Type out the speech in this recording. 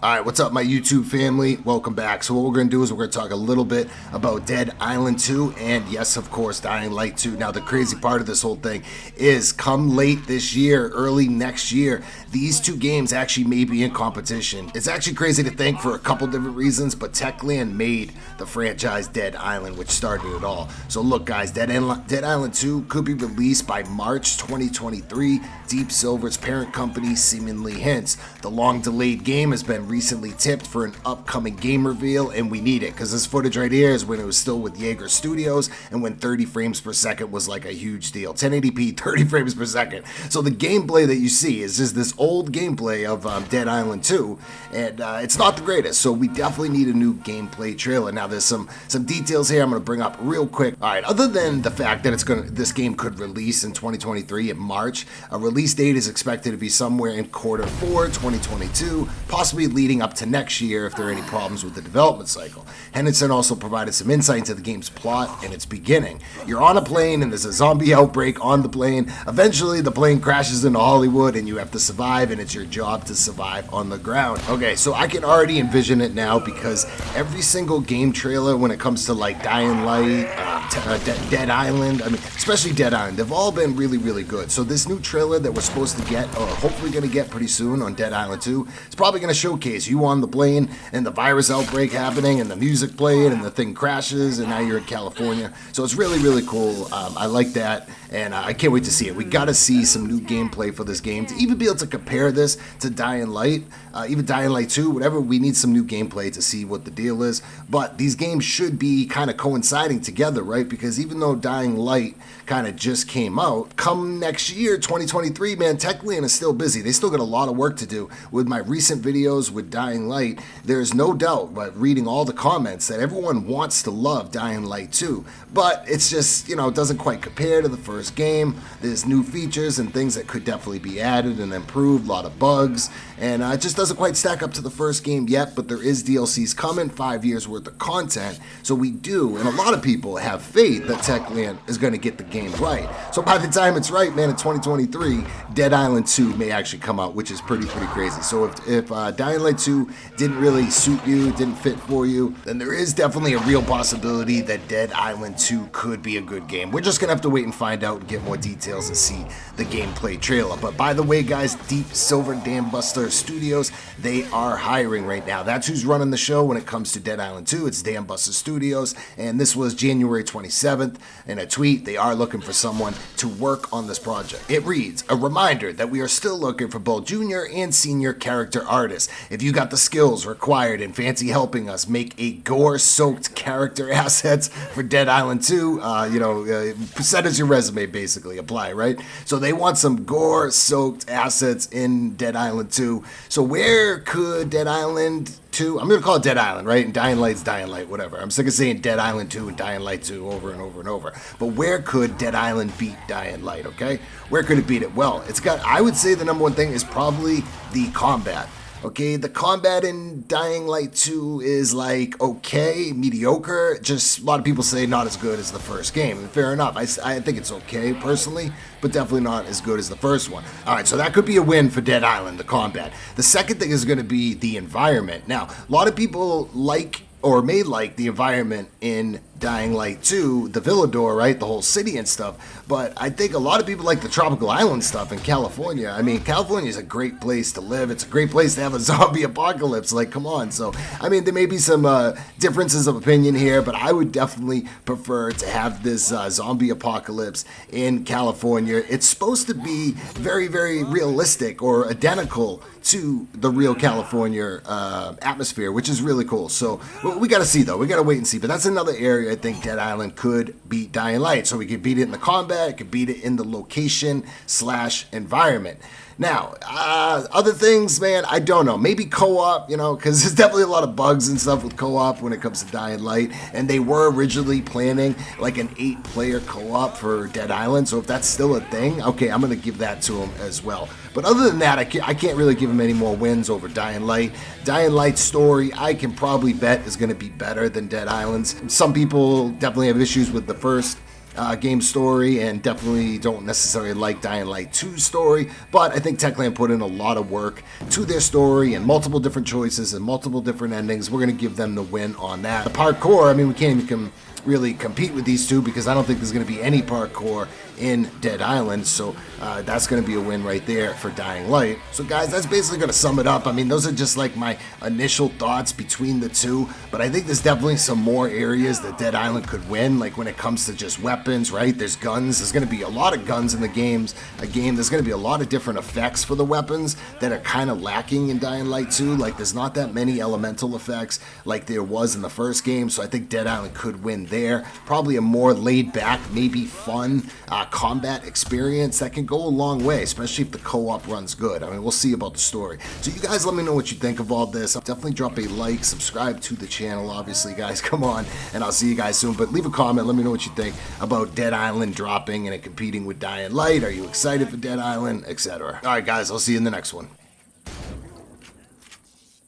Alright, what's up my YouTube family? Welcome back. So what we're going to do is we're going to talk a little bit about Dead Island 2 and yes, of course, Dying Light 2. Now the crazy part of this whole thing is come late this year, early next year, these two games actually may be in competition. It's actually crazy to think for a couple different reasons, but Techland made the franchise Dead Island, which started it all. So look guys, Dead Island 2 could be released by March 2023. Deep Silver's parent company seemingly hints. The long delayed game has been recently tipped for an upcoming game reveal, and we need it because this footage right here is when it was still with Yager Studios and when 30 frames per second was like a huge deal. 1080p 30 frames per second. So the gameplay that you see is just this old gameplay of Dead Island 2, and it's not the greatest, so we definitely need a new gameplay trailer. Now there's some details here I'm going to bring up real quick. Alright, other than the fact that this game could release in 2023 in March, a release date is expected to be somewhere in Q4 2022, possibly leading up to next year if there are any problems with the development cycle. Henderson also provided some insight into the game's plot and its beginning. You're on a plane and there's a zombie outbreak on the plane. Eventually the plane crashes into Hollywood and you have to survive, and it's your job to survive on the ground. Okay, so I can already envision it now because every single game trailer when it comes to like Dying Light, Dead Island, I mean especially Dead Island, they've all been really good. So this new trailer that we're supposed to get, or hopefully going to get pretty soon on Dead Island 2, it's probably going to showcase you on the plane and the virus outbreak happening and the music playing and the thing crashes and now you're in California. So it's really cool. I like that, and I can't wait to see it. We got to see some new gameplay for this game to even be able to compare this to Dying Light, even Dying Light 2, whatever. We need some new gameplay to see what the deal is, but these games should be kind of coinciding together, right? Because even though Dying Light kind of just came out, come next year 2023, man, Techland is still busy. They still got a lot of work to do. With my recent videos with Dying Light, there's no doubt by reading all the comments that everyone wants to love Dying Light 2, but it's just, you know, it doesn't quite compare to the first game. There's new features and things that could definitely be added and improved, a lot of bugs, and it just doesn't quite stack up to the first game yet, but there is DLCs coming, 5 years worth of content, so we do, and a lot of people have faith that Techland is going to get the game right. So by the time it's right, man, in 2023, Dead Island 2 may actually come out, which is pretty crazy. So if Dying Light 2 didn't really suit you, didn't fit for you, then there is definitely a real possibility that Dead Island 2 could be a good game. We're just going to have to wait and find out and get more details and see the gameplay trailer. But by the way, guys, Deep Silver Dambuster Studios, they are hiring right now. That's who's running the show when it comes to Dead Island 2. It's Dambuster Studios, and this was January 27th. In a tweet, they are looking for someone to work on this project. It reads, a reminder that we are still looking for both junior and senior character artists. If you got the skills required and fancy helping us make a gore-soaked character assets for Dead Island 2, send us your resume, basically, apply, right? So they want some gore-soaked assets in Dead Island 2. So where could Dead Island 2, I'm going to call it Dead Island, right? And Dying Light's Dying Light, whatever. I'm sick of saying Dead Island 2 and Dying Light 2 over and over. But where could Dead Island beat Dying Light, okay? Where could it beat it? Well, I would say the number one thing is probably the combat. Okay, the combat in Dying Light 2 is like okay, mediocre. Just a lot of people say not as good as the first game. And fair enough. I think it's okay personally, but definitely not as good as the first one. All right, so that could be a win for Dead Island, the combat. The second thing is going to be the environment. Now, a lot of people like or may like the environment in Dying Light 2, the Villador, right? The whole city and stuff. But I think a lot of people like the tropical island stuff in California. I mean, California is a great place to live. It's a great place to have a zombie apocalypse. Like, come on. So, I mean, there may be some differences of opinion here, but I would definitely prefer to have this zombie apocalypse in California. It's supposed to be very realistic or identical to the real California atmosphere, which is really cool. So we got to see, though. We got to wait and see. But that's another area I think Dead Island could beat Dying Light. So we could beat it in the combat, it could beat it in the location/environment. Now, other things, man, I don't know. Maybe co-op, because there's definitely a lot of bugs and stuff with co-op when it comes to Dying Light. And they were originally planning like an 8-player co-op for Dead Island. So if that's still a thing, okay, I'm going to give that to them as well. But other than that, I can't really give them any more wins over Dying Light. Dying Light's story, I can probably bet is going to be better than Dead Island's. Some people definitely have issues with the first game story, and definitely don't necessarily like Dying Light 2's story, but I think Techland put in a lot of work to their story and multiple different choices and multiple different endings. We're going to give them the win on that. The parkour, I mean, we can't even really compete with these two because I don't think there's going to be any parkour in Dead Island, so that's going to be a win right there for Dying Light. So guys, that's basically going to sum it up. I mean, those are just like my initial thoughts between the two, but I think there's definitely some more areas that Dead Island could win, like when it comes to just weapons, right? There's guns. There's going to be a lot of guns in the game. There's going to be a lot of different effects for the weapons that are kind of lacking in Dying Light 2. Like, there's not that many elemental effects like there was in the first game, so I think Dead Island could win there. Probably a more laid back, maybe fun combat experience that can go a long way, especially if the co-op runs good. I mean, we'll see about the story. So you guys let me know what you think of all this. Definitely drop a like, subscribe to the channel, obviously, guys. Come on, and I'll see you guys soon. But leave a comment. Let me know what you think about Dead Island dropping and it competing with Dying Light. Are you excited for Dead Island, etc.? All right, guys, I'll see you in the next one.